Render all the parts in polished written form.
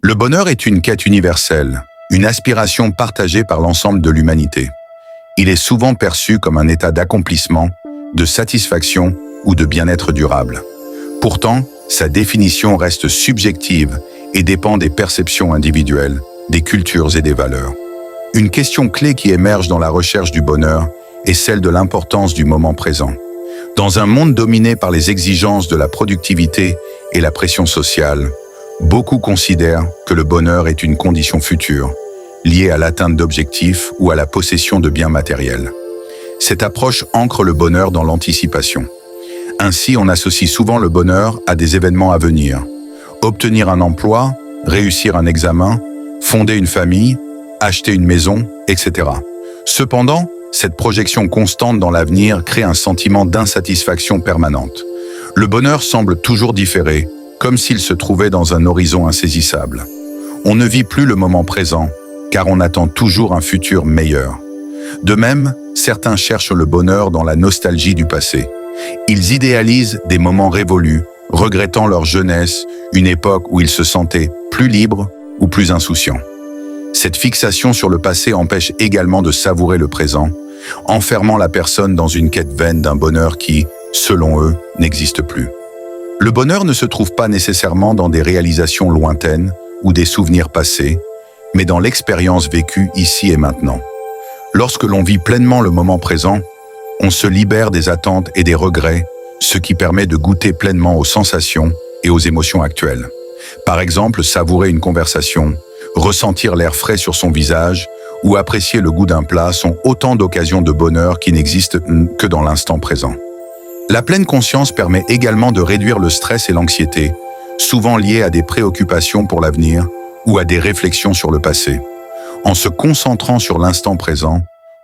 Le bonheur est une quête universelle, une aspiration partagée par l'ensemble de l'humanité. Il est souvent perçu comme un état d'accomplissement, de satisfaction ou de bien-être durable. Pourtant, sa définition reste subjective et dépend des perceptions individuelles, des cultures et des valeurs. Une question clé qui émerge dans la recherche du bonheur est celle de l'importance du moment présent. Dans un monde dominé par les exigences de la productivité et la pression sociale, beaucoup considèrent que le bonheur est une condition future, liée à l'atteinte d'objectifs ou à la possession de biens matériels. Cette approche ancre le bonheur dans l'anticipation. Ainsi, on associe souvent le bonheur à des événements à venir. Obtenir un emploi, réussir un examen, fonder une famille, acheter une maison, etc. Cependant, cette projection constante dans l'avenir crée un sentiment d'insatisfaction permanente. Le bonheur semble toujours différer, comme s'il se trouvait dans un horizon insaisissable. On ne vit plus le moment présent, car on attend toujours un futur meilleur. De même, certains cherchent le bonheur dans la nostalgie du passé. Ils idéalisent des moments révolus, regrettant leur jeunesse, une époque où ils se sentaient plus libres ou plus insouciants. Cette fixation sur le passé empêche également de savourer le présent, enfermant la personne dans une quête vaine d'un bonheur qui, selon eux, n'existe plus. Le bonheur ne se trouve pas nécessairement dans des réalisations lointaines ou des souvenirs passés, mais dans l'expérience vécue ici et maintenant. Lorsque l'on vit pleinement le moment présent, on se libère des attentes et des regrets, ce qui permet de goûter pleinement aux sensations et aux émotions actuelles. Par exemple, savourer une conversation, ressentir l'air frais sur son visage ou apprécier le goût d'un plat sont autant d'occasions de bonheur qui n'existent que dans l'instant présent. La pleine conscience permet également de réduire le stress et l'anxiété, souvent liés à des préoccupations pour l'avenir ou à des réflexions sur le passé. En se concentrant sur l'instant présent,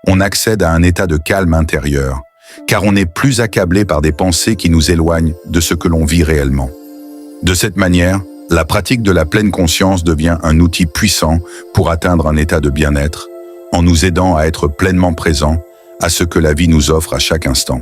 on accède à un état de calme intérieur, car on n'est plus accablé par des pensées qui nous éloignent de ce que l'on vit réellement. De cette manière, la pratique de la pleine conscience devient un outil puissant pour atteindre un état de bien-être, en nous aidant à être pleinement présents à ce que la vie nous offre à chaque instant.